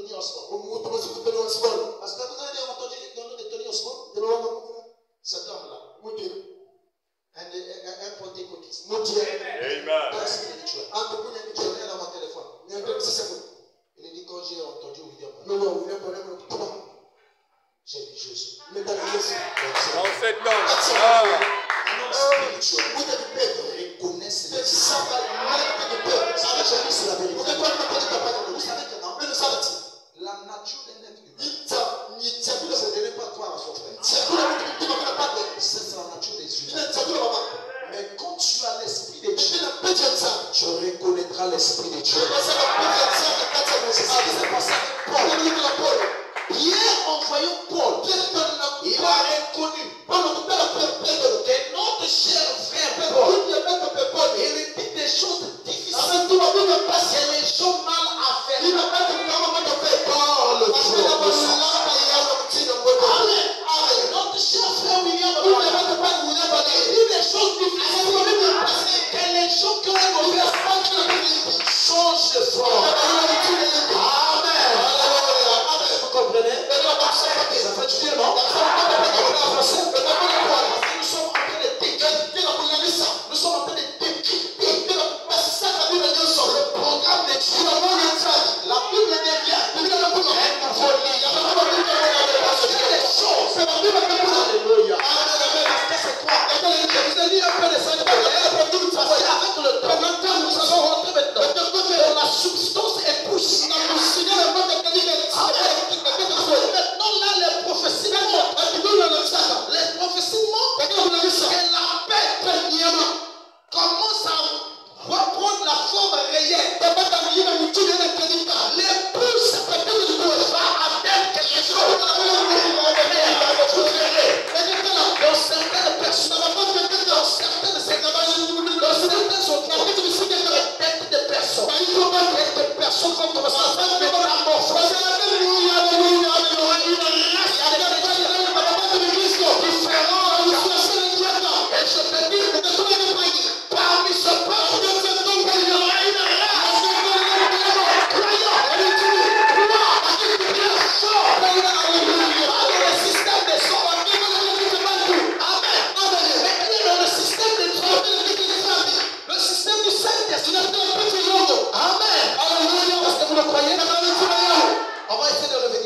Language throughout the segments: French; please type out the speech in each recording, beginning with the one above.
Tony Osborne. Parce que vous avez entendu le nom de Tony Osborne? Cet homme-là, un pentecôtiste. Amen. Très spirituel. Je l'ai dans mon téléphone. Il dit quand j'ai entendu William Branham, j'ai vu Jésus. Dans cette langue. Un homme spirituel. Reconnaissent les Vous savez que non? La nature d'un être humain, ce n'est pas croire à son frère. C'est la nature des humains. Mais quand tu as l'esprit de Dieu, tu reconnaîtras l'esprit de Dieu. C'est passé avec Paul. Hier, en voyant Paul, il a reconnu que notre cher frère Paul, il dit des choses difficiles que les gens mal à faire. Paul, Amen. Notre cher frère William, il dit des choses difficiles que les gens qui ont changent de foi. Amen. Vous comprenez? Ça fait du bien, non? Nous sommes en train de décrire. Nous sommes en train de décrire le programme de Dieu. La Bible est bien. Il y a des choses. Alléluia. Parce que c'est quoi? Je vous ai dit un peu de ça. Parce qu'avec le temps, nous allons rentrer maintenant dans la substance épouse. Maintenant, là, les prophéties montent. Les prophéties montent et la paix commence à reprendre la forme réelle. L'épouse va atteindre quelque chose. Dans certaines personnes, dans certaines têtes de personnes, vont commencer à faire une métamorphose. Et je te dis, parmi ce peuple, on va essayer de lever.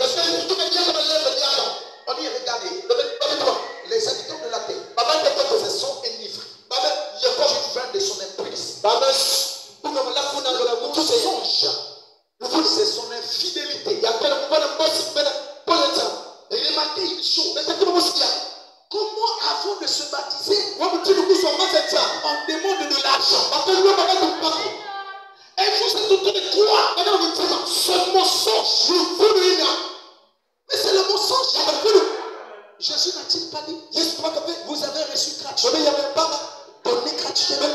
On dit, regardez, les habitants de la terre, ce sont un livre. Je viens de son emprise. Tout songe. C'est son infidélité. Remarquez une chose. Comment avant de se baptiser, on demande de l'argent. Et vous êtes en train de croire ce mensonge. Mais c'est le mensonge. Jésus n'a-t-il pas dit? Vous avez reçu gratuitement. Donné gratuitement.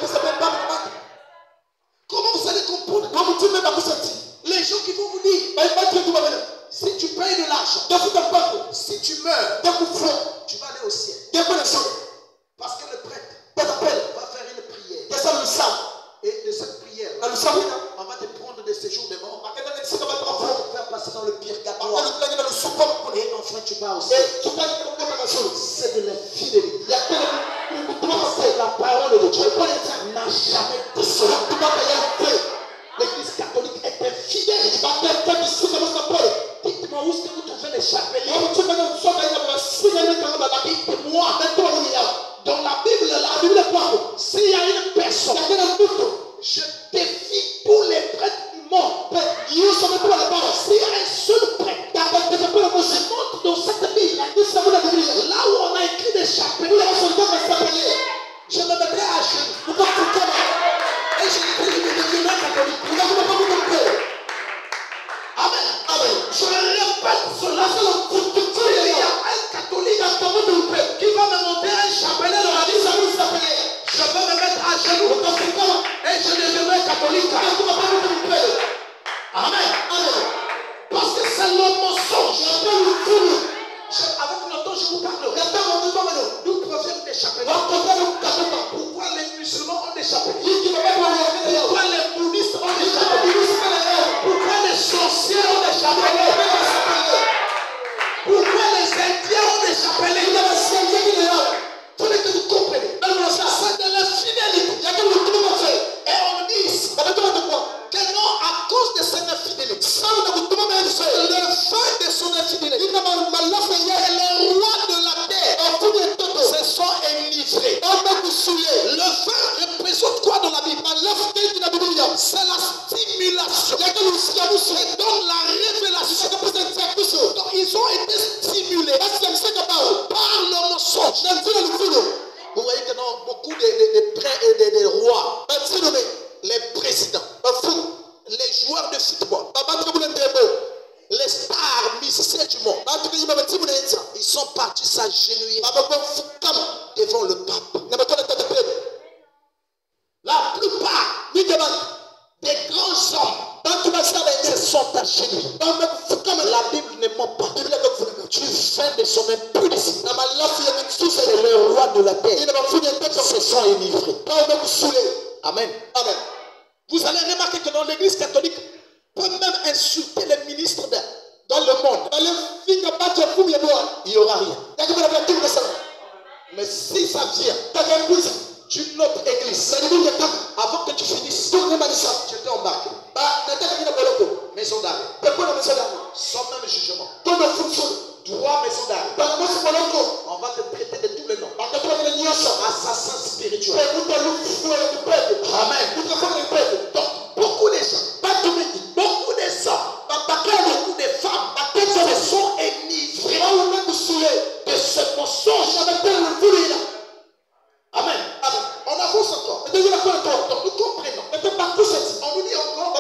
Comment vous allez comprendre? Les gens qui vont vous dire, si tu payes de l'argent, si tu meurs, tu vas aller au ciel. Parce que le prêtre va faire une prière. Et de cette prière, on va te prendre des séjours de mort. On va te faire passer dans le purgatoire. Et enfin tu vas au ciel. C'est de l'infidélité. C'est la parole de Dieu. N'a jamais dit cela. L'église catholique est infidèle. Dites-moi où est-ce que vous trouvez les chapeliers? Dites-moi. Dans la Bible, s'il y a une personne, je défie tous les prêtres du monde. S'il y a un seul prêtre, je montre dans cette Bible, là où on a écrit des chapeliers, je me mettrai à genoux. Et je deviendrai catholique. Amen. Je répète cela. Il y a un catholique qui va me montrer révélation. Et dans la révélation, donc ils ont été stimulés par le mensonge. Vous voyez que dans beaucoup de rois, les présidents, les joueurs de football, les stars musiciens du monde, ils sont partis s'agenouiller devant le pape. La plupart des grands hommes se sont agenouillés. La Bible ne ment pas. Tu fais de son impudicité. C'est le roi de la terre. Se sont enivrés. Amen. Amen. Vous allez remarquer que dans l'église catholique, peut même insulter les ministres dans le monde. Il n'y aura rien. Mais si ça vient d'une autre église, avant que tu finisses, tu t'embarques. Maison d'arrêt. Sans même jugement. Droit maison d'arrêt. On va te traiter de tous les noms. Assassin spirituel. Amen. Donc, beaucoup de gens, beaucoup de femmes se sont enivrés de ce mensonge. Amen. On avance encore. Donc nous comprenons. On nous dit encore,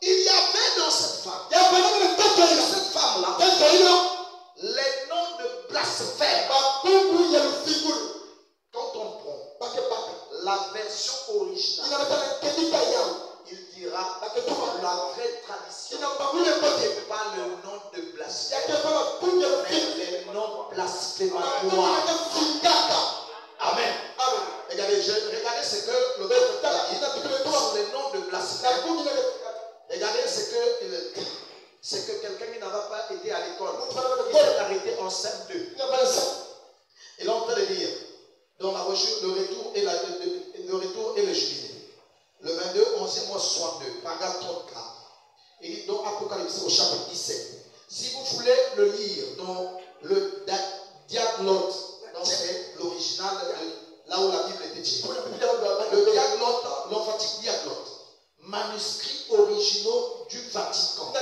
il y avait dans cette femme, les noms de blasphème. Quand on prend la version originale, il dira la vraie tradition n'est pas le nom de blasphème, mais les noms blasphématoires. Amen. Regardez ce que le Bible dit sur les noms de blasphème. Regardez ce qu'il dit. C'est que quelqu'un qui n'a pas été à l'école, il s'est arrêté en CM2. Il est en train de dire dans la brochure le retour et le jubilé. Le 22, 11e mois 62, paragraphe 34. Il dit dans Apocalypse au chapitre 17. Si vous voulez le lire dans le diagnote, c'est l'original, là où la Bible est écrite. Le diagnote, l'emphatique diagnote. Manuscrits originaux du Vatican.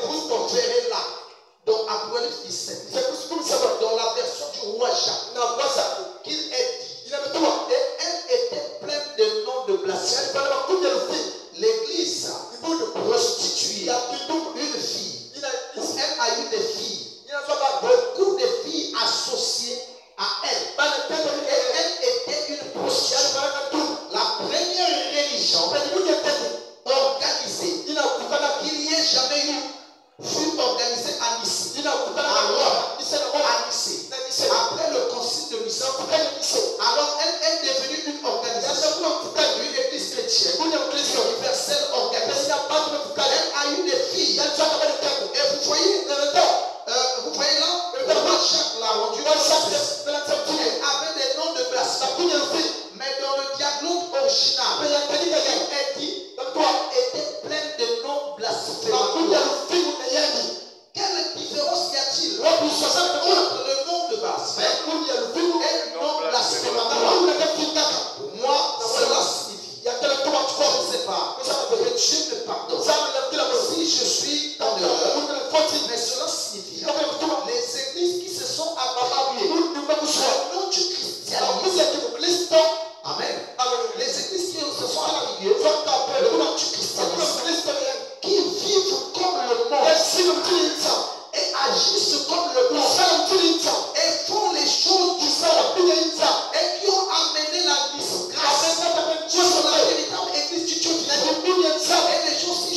Vous verrez là, dans Apocalypse 17, dans la version du roi Jacques, qu'il est dit, et elle était pleine de noms de blasphème. L'église prostituée, une fille, elle a eu des filles, beaucoup de filles associées à elle. Et elle était une prostituée. La première religion organisée, qu'il n'y ait jamais eu, fut organisée à Nice, à Rome, à Nice. Après le concile de Nice, alors elle est devenue une organisation, une église chrétienne, universelle organisée. Elle a eu des filles. Et vous voyez là, le roi Jacques l'a rendu. Elle avait des noms de blasphème. Mais dans le diagnote original, elle dit était pleine de noms blasphématoires. Quelle différence y a-t-il entre le nom de blasphème et le nom blasphématoire? Pour moi, cela signifie, je ne sais pas, que Dieu me pardonne si je suis en erreur, mais cela signifie les églises qui se sont abandonnées au nom du christianisme. Amen. Les églises qui se sont abandonnées au nom du christianisme, qui vivent comme le monde et agissent comme le monde et font les choses du monde et qui ont amené la disgrâce sur la véritable église du Dieu vivant. Et des choses si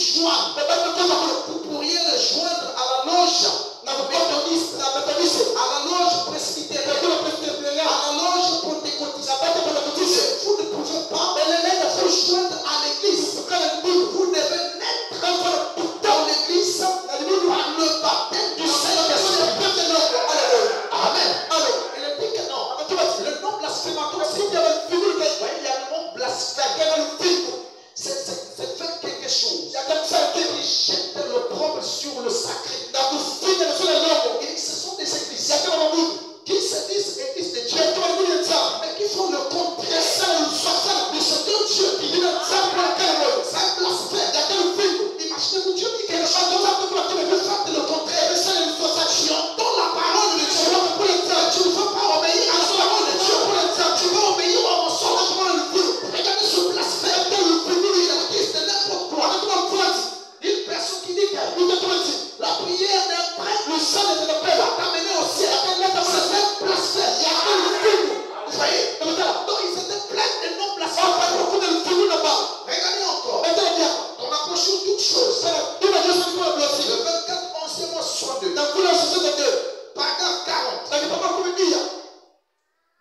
Le 24 11e mois 62. Paragraphe 40.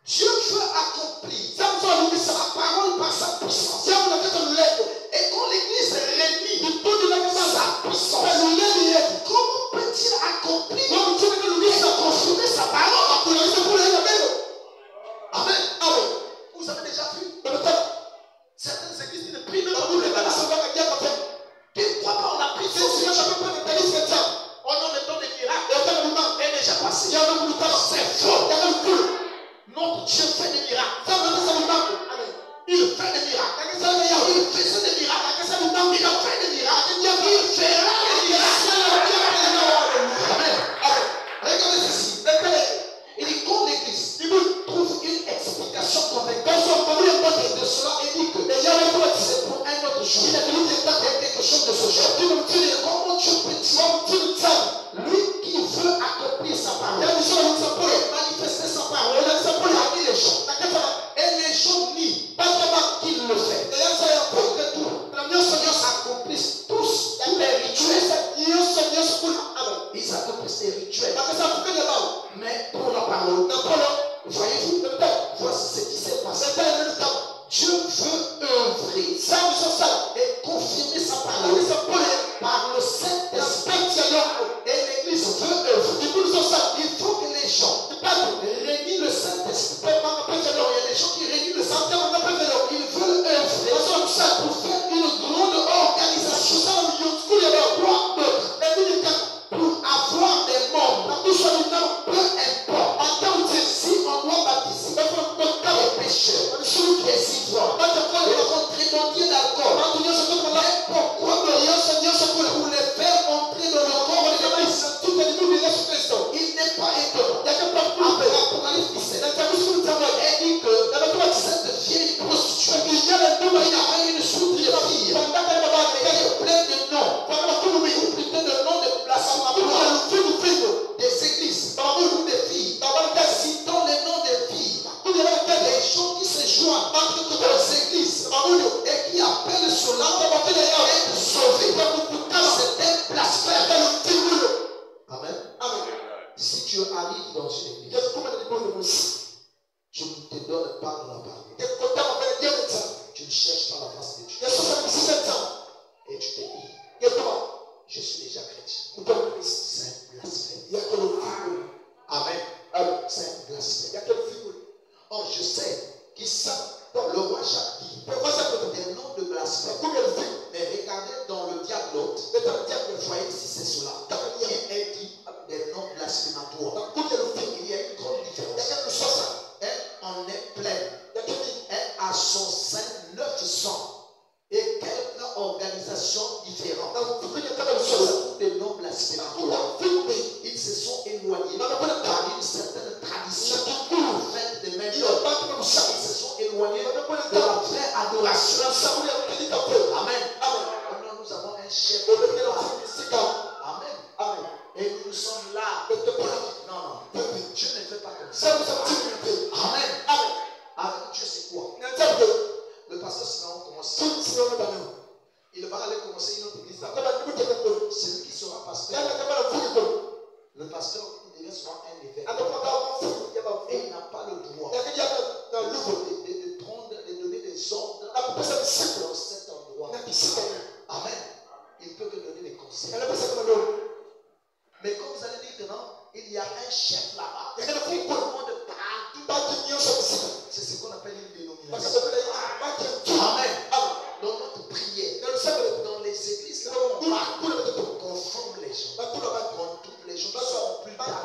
Dieu veut accomplir sa parole par sa puissance. Et quand l'église réunit sa puissance, comment peut-il accomplir et confirmer sa parole? Amen. Vous avez déjà vu certaines églises qui ne prient même pas pour les malades. Tu ne crois pas, on a prié on a le temps des miracles est déjà passé. C'est faux. Notre Dieu fait des miracles. Il fait des miracles. Il faisait des miracles. Il a fait des miracles. Il fera des miracles. Amen. Regardez ceci. Il dit quand l'église trouve une explication convaincante de cela et dit que c'est pour un autre jour. Il y a quelque chose de ce genre. Comment Dieu peut-il, lui qui veut accomplir sa parole, et manifester sa parole, parmi les gens. Et les gens nient qu'il le fait. Pour que tout accomplisse tous les rituels. Ils accomplissent les rituels. Mais pour la parole, voyez-vous, voici ce qui s'est passé. Dieu veut œuvrer et confirmer sa parole par le Saint-Esprit. Et l'église veut œuvrer. Il faut que les gens réunissent le Saint-Esprit. Il y a des gens qui réunissent le Saint-Esprit. Ils veulent œuvrer pour faire une grande organisation. Pour avoir des membres. Peu importe. Si on doit baptiser les pécheurs, les ivrognes, les contrebandiers d'alcool, mais pourquoi pour les faire entrer dans le corps de l'Église? Il n'est pas étonnant. Après l'Apocalypse 17, elle dit que cette vieille prostituée, il y a une souffrance, elle est pleine de noms, ou plutôt de noms de blasphème des églises, ou des filles. Citant les noms des filles, les gens qui se joignent aux églises et qui appellent cela être sauvés. C'est un blasphème. Amen. Si tu arrives dans une église, tu ne te donnes pas dans la parole. Tu ne cherches pas la face de Dieu. Et tu te dis, je suis déjà chrétien. C'est un blasphème. Amen. C'est un blasphème. Or, je sais qu'ils savent. Le roi Jacques dit des noms de blasphème. Mais regardez dans le diagnote. Voyez si c'est cela. Elle dit des noms blasphématoires. Il y a une grande différence. Elle en est pleine. Elle a son sein 900 et quelques organisations différentes. Des noms blasphématoires. Ils se sont éloignés par une certaine tradition faite de même. Ils se sont éloignés de la vraie adoration. Amen. Nous avons un chef. Amen. Et nous sommes là. Non. Dieu ne fait pas comme ça. Amen. Avec Dieu, c'est quoi? Le pasteur Simon commence. Il va aller commencer une autre église. C'est lui qui sera pasteur. Le pasteur, il devait souvent un évêque. Et il n'a pas le droit de prendre, de donner des ordres dans cet endroit. Amen. Il peut que donner des conseils. Mais comme vous allez dire que non, il y a un chef là-bas. Il y a tout le monde partout. C'est ce qu'on appelle une dénomination. Amen. Dans notre prière, dans les églises, on forme les gens. On touche les gens qui sont plus tard.